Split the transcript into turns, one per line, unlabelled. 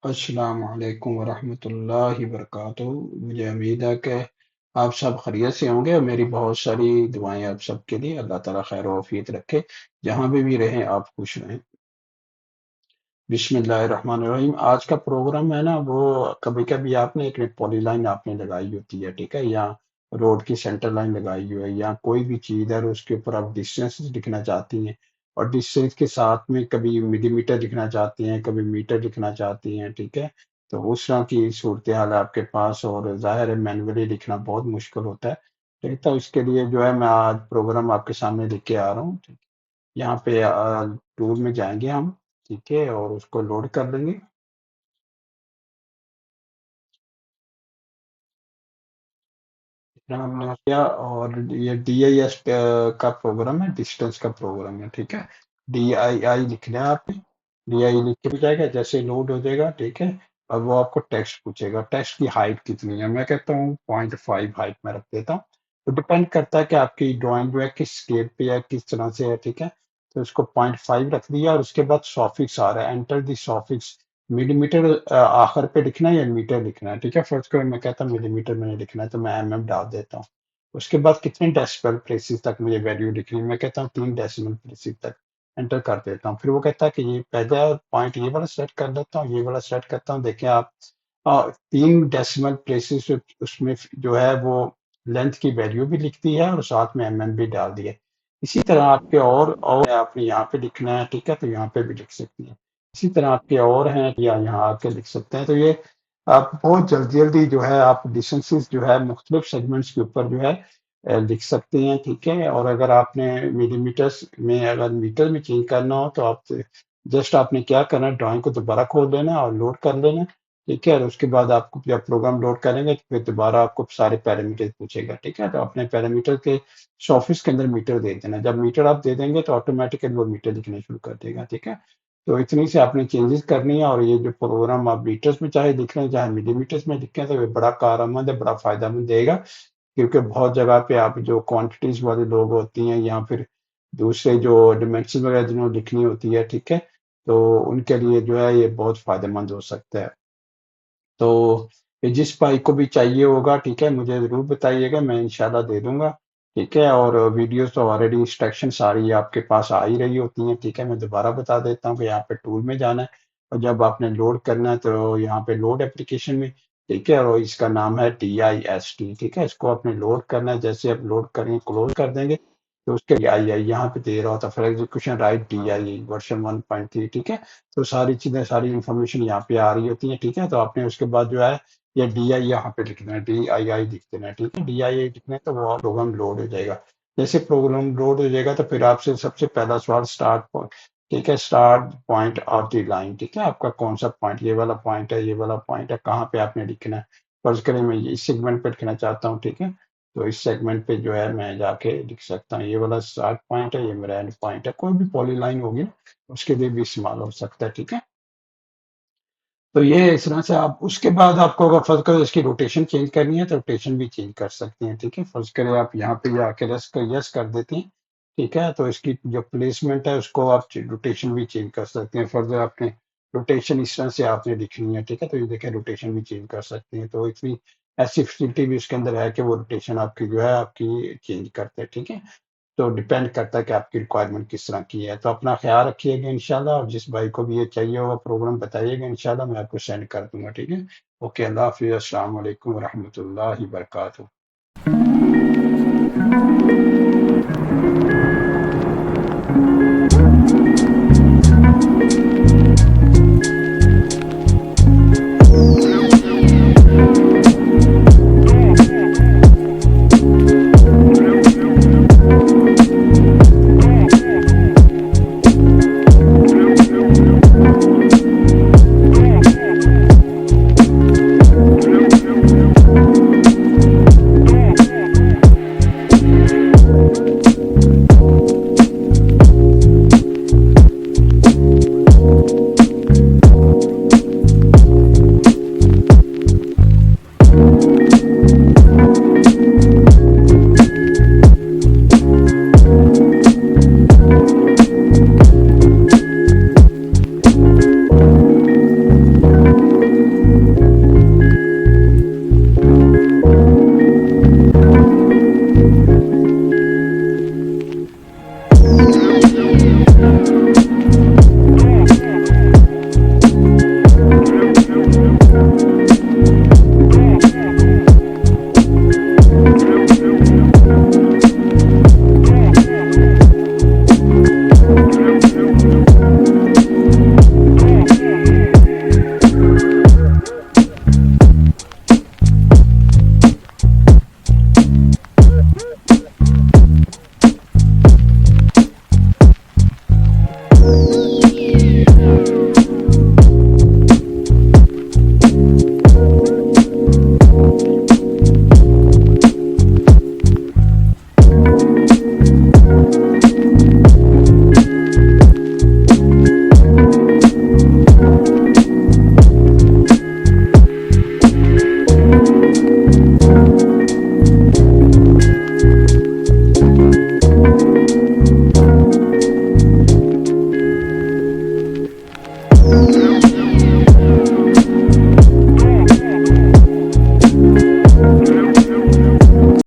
अस्सलाम वालेकुम वरहमतुल्लाहि वबरकातुहू। मुझे उम्मीद है कि आप सब खैरियत से होंगे और मेरी बहुत सारी दुआएं आप सबके लिए। अल्लाह ताला खैर आफियत रखे, जहाँ भी रहें आप खुश रहें। बिस्मिल्लाहिर्रहमानिर्रहीम। आज का प्रोग्राम है ना, वो कभी कभी आपने एक पॉलीलाइन आपने लगाई होती है, ठीक है, या रोड की सेंटर लाइन लगाई हुई है, या कोई भी चीज है और उसके ऊपर आप डिस्टेंस लिखना चाहती हैं, और डिस्टेंस के साथ में कभी मिलीमीटर लिखना चाहती हैं, कभी मीटर लिखना चाहती हैं, ठीक है। तो उस तरह की सूरत हाल है आपके पास, और जाहिर है मैनुअली लिखना बहुत मुश्किल होता है, ठीक है। तो इसके लिए जो है मैं आज प्रोग्राम आपके सामने लेके आ रहा हूँ। यहाँ पे टूल में जाएंगे हम, ठीक है, और उसको लोड कर लेंगे। इतना हमने किया, और ये DIS का प्रोग्राम है, डिस्टेंस का प्रोग्राम है, ठीक है। DII लिखना है आपने। DII लिख के भी जाएगा, जैसे लोड हो जाएगा, ठीक है। अब वो आपको टेक्स्ट पूछेगा, टेक्स्ट की हाइट कितनी है। मैं कहता हूँ 0.5 हाइट में रख देता हूँ। तो डिपेंड करता है कि आपकी ड्राइंग जो है किस स्केल पे है, किस तरह से है, ठीक है। तो इसको 0.5 रख दिया, और उसके बाद सॉफिक्स आ रहा है, एंटर दी सॉफिक्स। मिलीमीटर आखिर पे लिखना है या मीटर लिखना है, ठीक है। फर्स्ट को मैं कहता हूँ मिलीमीटर मैंने लिखना है, तो मैं mm डाल देता हूँ। उसके बाद कितने डेसिमल प्लेसेस तक मुझे वैल्यू लिखनी है, मैं कहता हूँ 3 डेसिमल प्लेसेस तक एंटर कर देता हूँ। फिर वो कहता है कि ये पहला पॉइंट ये वाला सेट कर लेता हूँ, ये वाला सेट करता हूँ। देखिए आप, 3 डेसिमल प्लेसेस उसमें जो है वो लेंथ की वैल्यू भी लिखती है, और साथ में भी डाल दिया। इसी तरह आपके और आपने यहाँ पे लिखना है, ठीक है, तो यहाँ पे भी लिख सकती हैं। इसी तरह आपके और हैं, या यहाँ आके लिख सकते हैं। तो ये आप बहुत जल्दी जल्दी जो है आप डिस्टेंसेस जो है मुख्तलिफ सेगमेंट्स के ऊपर जो है लिख सकते हैं, ठीक है। और अगर आपने मिलीमीटर्स में, अगर मीटर में चेंज करना हो, तो आप जस्ट आपने क्या करना है, ड्राइंग को दोबारा खोल लेना और लोड कर लेना, ठीक है। और उसके बाद आपको जब प्रोग्राम लोड करेंगे तो फिर दोबारा आपको सारे पैरामीटर पूछेगा, ठीक है। तो अपने पैरामीटर के ऑफिस के अंदर मीटर दे देना। जब मीटर आप दे देंगे तो ऑटोमेटिकली वो मीटर लिखना शुरू कर देगा, ठीक है। तो इतनी से आपने चेंजेस करनी है, और ये जो प्रोग्राम आप मीटर्स में चाहे लिख रहे हैं, चाहे मिलीमीटर्स में लिखें, तो ये बड़ा कारआमद है, बड़ा फायदेमंद देगा। क्योंकि बहुत जगह पे आप जो क्वांटिटीज वाले लोग होती हैं, या फिर दूसरे जो डिमेंशन वगैरह जिन्होंने लिखनी होती है, ठीक है, तो उनके लिए जो है ये बहुत फायदेमंद हो सकता है। तो ये जिस भाई को भी चाहिए होगा, ठीक है, मुझे ज़रूर बताइएगा, मैं इंशाल्लाह दे दूँगा, ठीक है। और वीडियोज़ तो ऑलरेडी इंस्ट्रक्शन सारी आपके पास आ ही रही होती हैं, ठीक है। मैं दोबारा बता देता हूँ कि यहाँ पे टूल में जाना है, और जब आपने लोड करना है तो यहाँ पे लोड एप्लीकेशन में, ठीक है, और इसका नाम है DIST, ठीक है। इसको आपने लोड करना है, जैसे आप लोड करेंगे, क्लोज कर देंगे, तो उसके DII यहाँ पे दे रहा होता है, for execution right DII version 1.3, ठीक है। तो सारी चीजें, सारी इंफॉर्मेशन यहाँ पे आ रही होती है, ठीक है। तो आपने उसके बाद जो है ये DI यहाँ पे लिखना है, DII लिख देना है, ठीक है। DII लिखना है तो वो प्रोग्राम लोड हो जाएगा। जैसे प्रोग्राम लोड हो जाएगा तो फिर आपसे सबसे पहला सवाल स्टार्ट पॉइंट, ठीक है, start point of the line, ठीक है। आपका कौन सा पॉइंट, ये वाला पॉइंट है, ये वाला पॉइंट है, कहाँ पे आपने लिखना है। फर्ज करें मैं इस सेगमेंट पे लिखना चाहता हूँ, ठीक है। तो इस सेगमेंट पे जो है मैं जाके लिख सकता हूँ, ये वाला स्टार्ट पॉइंट है, ये मेरा एंड पॉइंट है। कोई भी पॉली लाइन होगी उसके लिए भी इस्तेमाल हो सकता है, ठीक है। तो ये इस तरह से आप, उसके बाद आपको अगर फर्ज करें इसकी रोटेशन चेंज करनी है तो रोटेशन भी चेंज कर सकते हैं, ठीक है। फर्ज करें आप यहाँ पे आके यस कर देते हैं, ठीक है। तो इसकी जो प्लेसमेंट है उसको आप रोटेशन भी चेंज कर सकते हैं। फर्दर आपने रोटेशन इस तरह से आपने लिखनी है, ठीक है। तो ये देखें, रोटेशन भी चेंज कर सकते हैं। तो इतनी ऐसी फैसिलिटी भी उसके अंदर है कि वो रोटेशन आपकी जो है आपकी चेंज करते हैं, ठीक है। तो डिपेंड करता है कि आपकी रिक्वायरमेंट किस तरह की है। तो अपना ख्याल रखिएगा इंशाल्लाह, और जिस भाई को भी ये चाहिए होगा प्रोग्राम बताइएगा, इंशाल्लाह मैं आपको सेंड कर दूंगा, ठीक है। ओके, अल्लाह हाफिज़, अस्सलाम वालेकुम रहमतुल्लाहि वबरकातुहू।